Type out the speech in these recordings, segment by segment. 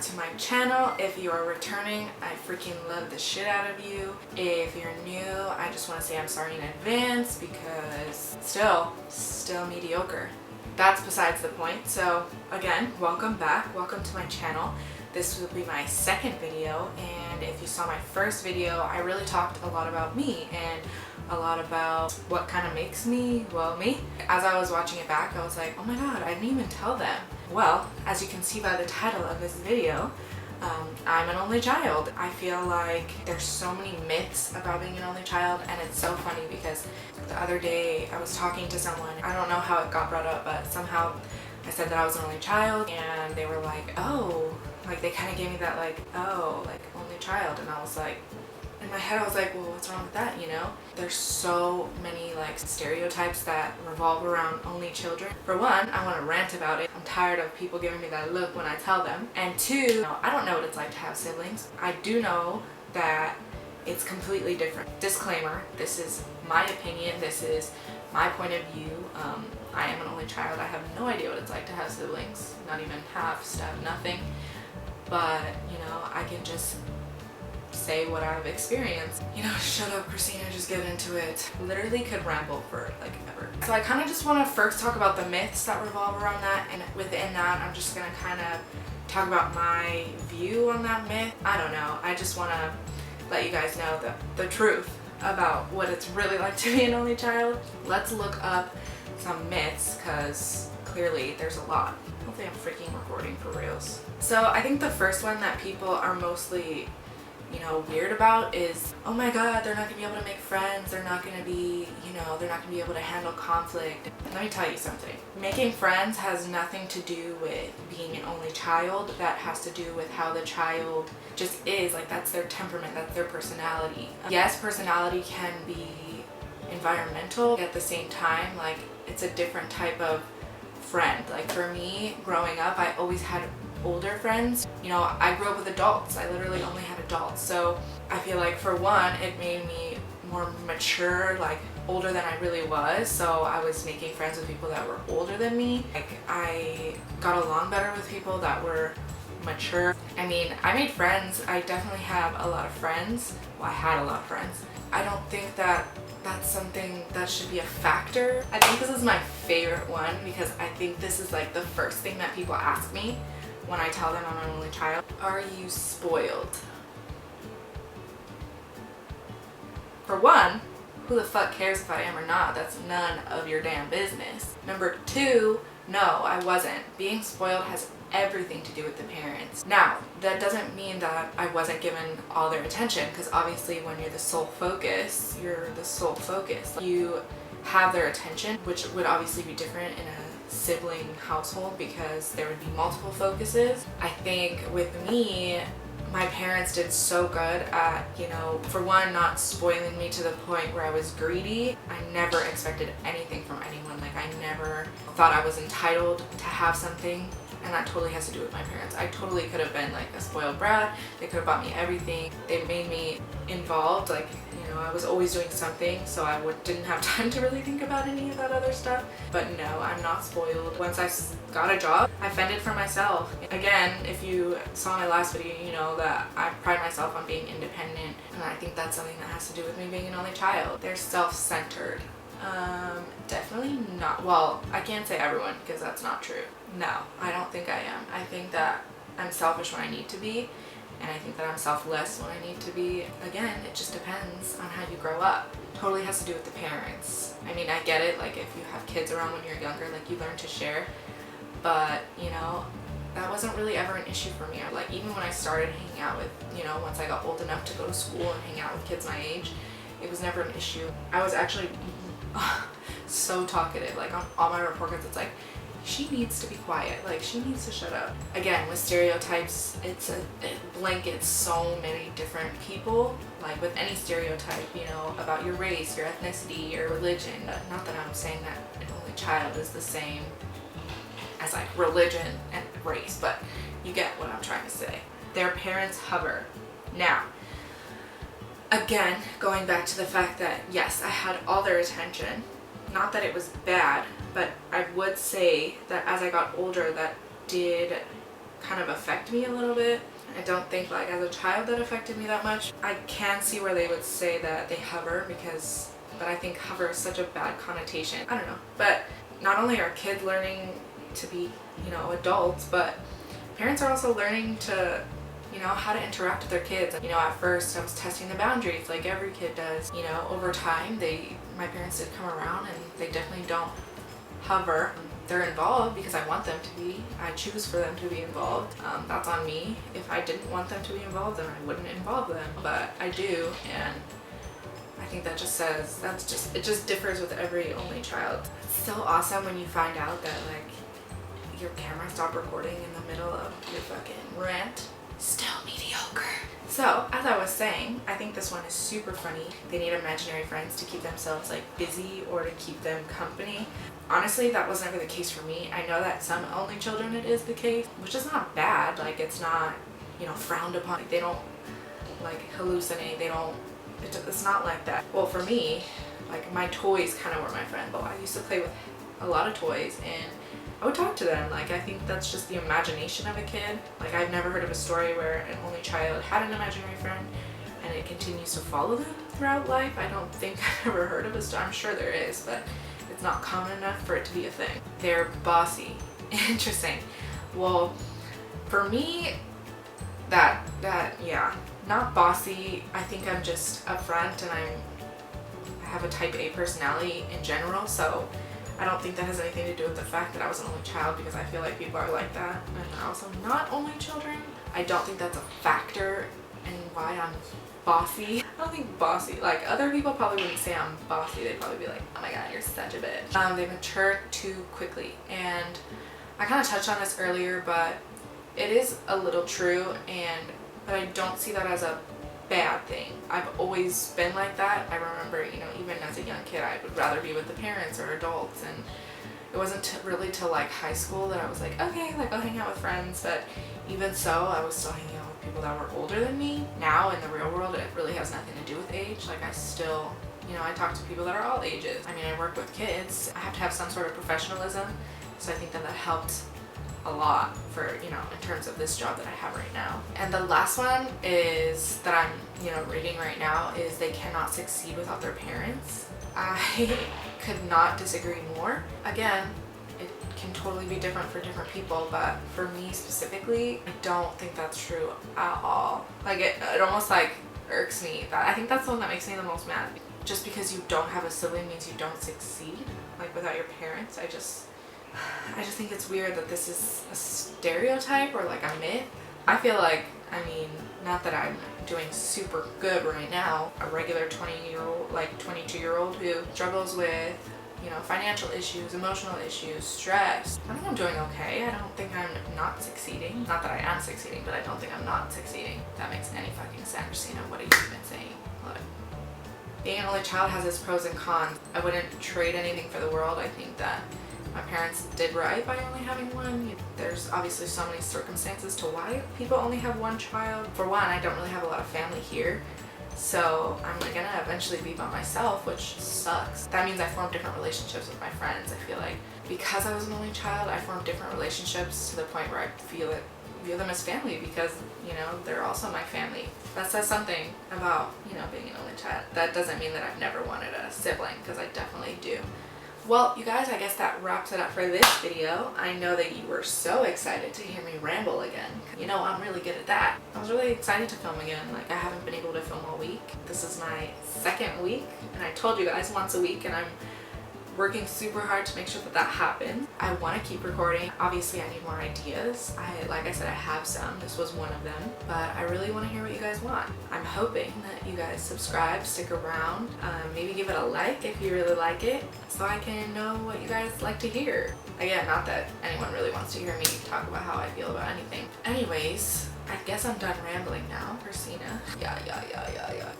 to my channel. If you are returning, I freaking love the shit out of you. If you're new, I just want to say I'm sorry in advance because still mediocre. That's besides the point. So again, welcome back. Welcome to my channel. This will be my second video, and if you saw my first video, I really talked a lot about me and a lot about what kind of makes me, well, me. As I was watching it back, I was like, oh my god, I didn't even tell them. Well, as you can see by the title of this video, I'm an only child. I feel like there's so many myths about being an only child, and it's so funny because the other day I was talking to someone. I don't know how it got brought up, but somehow I said that I was an only child, and they were like, oh, like they kind of gave me that like, oh, like only child, and I was like, in my head I was like, well, what's wrong with that, you know? There's so many like stereotypes that revolve around only children. For one, I want to rant about it. I'm tired of people giving me that look when I tell them. And two, I don't know what it's like to have siblings. I do know that it's completely different. Disclaimer, this is my opinion, this is my point of view. I am an only child. I have no idea what it's like to have siblings, not even half, step, nothing. But, you know, I can just say what I've experienced. You know, shut up, Christina, just get into it. Literally could ramble for like ever. So I kind of just want to first talk about the myths that revolve around that, and within that I'm just gonna kind of talk about my view on that myth. I don't know, I just want to let you guys know the truth about what it's really like to be an only child. Let's look up some myths, because clearly there's a lot. Hopefully I'm freaking recording for reals. So I think the first one that people are mostly, you know, weird about is, oh my god, they're not gonna be able to make friends, they're not gonna be, you know, they're not gonna be able to handle conflict. Let me tell you something. Making friends has nothing to do with being an only child. That has to do with how the child just is. Like, that's their temperament, that's their personality. Yes, personality can be environmental. At the same time, like, it's a different type of friend. Like for me, growing up, I always had older friends. You know, I grew up with adults. I literally only had adults. So I feel like for one, it made me more mature, like older than I really was. So I was making friends with people that were older than me. Like I got along better with people that were mature. I mean, I made friends. I definitely have a lot of friends. Well, I had a lot of friends. I don't think that that's something that should be a factor. I think this is my favorite one because I think this is like the first thing that people ask me when I tell them I'm an only child. Are you spoiled? For one, who the fuck cares if I am or not? That's none of your damn business. Number two, no, I wasn't. Being spoiled has everything to do with the parents. Now, that doesn't mean that I wasn't given all their attention, because obviously when you're the sole focus, you're the sole focus. You have their attention, which would obviously be different in a sibling household because there would be multiple focuses. I think with me, my parents did so good at, you know, for one, not spoiling me to the point where I was greedy. I never expected anything from anyone. Like I never thought I was entitled to have something. And that totally has to do with my parents. I totally could have been like a spoiled brat. They could have bought me everything. They made me involved. Like, you know, I was always doing something, so I didn't have time to really think about any of that other stuff. But no, I'm not spoiled. Once I got a job, I fended for myself. Again, if you saw my last video, you know that I pride myself on being independent. And I think that's something that has to do with me being an only child. They're self-centered. Definitely not. Well, I can't say everyone because that's not true. No, I don't think I am. I think that I'm selfish when I need to be, and I think that I'm selfless when I need to be. Again, it just depends on how you grow up. Totally has to do with the parents. I mean, I get it, like if you have kids around when you're younger, like you learn to share, but you know, that wasn't really ever an issue for me. Like even when I started hanging out with, you know, once I got old enough to go to school and hang out with kids my age, it was never an issue. I was actually so talkative. Like on all my report cards, it's like, she needs to be quiet, like she needs to shut up. Again, with stereotypes, it blankets so many different people. Like with any stereotype, you know, about your race, your ethnicity, your religion. Not that I'm saying that an only child is the same as like religion and race, but you get what I'm trying to say. Their parents hover. Now, again, going back to the fact that yes, I had all their attention. Not that it was bad, but I would say that as I got older, that did kind of affect me a little bit. I don't think like as a child that affected me that much. I can see where they would say that they hover but I think hover is such a bad connotation. I don't know. But not only are kids learning to be, you know, adults, but parents are also learning to, you know, how to interact with their kids. You know, at first I was testing the boundaries like every kid does. You know, over time my parents did come around, and they definitely don't hover. They're involved because I want them to be. I choose for them to be involved. That's on me. If I didn't want them to be involved, then I wouldn't involve them. But I do, and I think that just says, it just differs with every only child. It's so awesome when you find out that like your camera stopped recording in the middle of your fucking rant. Still mediocre. So, as I was saying, I think this one is super funny. They need imaginary friends to keep themselves like busy or to keep them company. Honestly, that was never the case for me. I know that some only children it is the case, which is not bad. Like, it's not, you know, frowned upon. Like, they don't like hallucinate. It's not like that. Well, for me, like my toys kind of were my friend. But I used to play with a lot of toys, and I would talk to them. Like, I think that's just the imagination of a kid. Like, I've never heard of a story where an only child had an imaginary friend and it continues to follow them throughout life. I don't think I've ever heard of a story. I'm sure there is, but it's not common enough for it to be a thing. They're bossy. Interesting. Well, for me, yeah, not bossy. I think I'm just upfront, and I have a type A personality in general, so I don't think that has anything to do with the fact that I was an only child, because I feel like people are like that, and they're also not only children. I don't think that's a factor in why I'm bossy. I don't think bossy, like other people probably wouldn't say I'm bossy. They'd probably be like, oh my god, you're such a bitch. They mature too quickly, and I kind of touched on this earlier, but it is a little true, but I don't see that as a bad thing. I've always been like that. I remember, you know, even as a young kid, I would rather be with the parents or adults, and it wasn't really till like high school that I was like, okay, like I'll hang out with friends. But even so, I was still hanging out with people that were older than me. Now in the real world, it really has nothing to do with age. Like, I still, you know, I talk to people that are all ages. I mean, I work with kids. I have to have some sort of professionalism, so I think that helped a lot for, you know, in terms of this job that I have right now. And the last one is that I'm, you know, reading right now is They Cannot Succeed Without Their Parents. I could not disagree more. Again, it can totally be different for different people, but for me specifically, I don't think that's true at all. Like, it almost like irks me. I think that's the one that makes me the most mad. Just because you don't have a sibling means you don't succeed, like without your parents. I just think it's weird that this is a stereotype or like a myth. I feel like, I mean, not that I'm doing super good right now, a regular 20-year-old, like 22-year-old who struggles with, you know, financial issues, emotional issues, stress. I think I'm doing okay. I don't think I'm not succeeding. Not that I am succeeding, but I don't think I'm not succeeding. If that makes any fucking sense. Christina, what are you even saying? Look. Being an only child has its pros and cons. I wouldn't trade anything for the world. I think that my parents did right by only having one. There's obviously so many circumstances to why people only have one child. For one, I don't really have a lot of family here, so I'm gonna eventually be by myself, which sucks. That means I formed different relationships with my friends. I feel like because I was an only child, I formed different relationships to the point where I view them as family, because, you know, they're also my family. That says something about, you know, being an only child. That doesn't mean that I've never wanted a sibling, because I definitely do. Well, you guys, I guess that wraps it up for this video. I know that you were so excited to hear me ramble again. You know, I'm really good at that. I was really excited to film again. Like, I haven't been able to film all week. This is my second week, and I told you guys once a week, and I'm working super hard to make sure that happens. I want to keep recording. Obviously, I need more ideas. Like I said, I have some. This was one of them, but I really want to hear what you guys want. I'm hoping that you guys subscribe, stick around, maybe give it a like if you really like it, so I can know what you guys like to hear. Again, not that anyone really wants to hear me talk about how I feel about anything. Anyways, I guess I'm done rambling now, Christina. Yeah.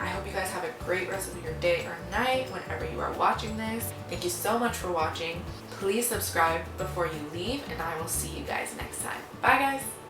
I hope you guys have a great rest of your day or night whenever you are watching this. Thank you so much for watching. Please subscribe before you leave, and I will see you guys next time. Bye, guys.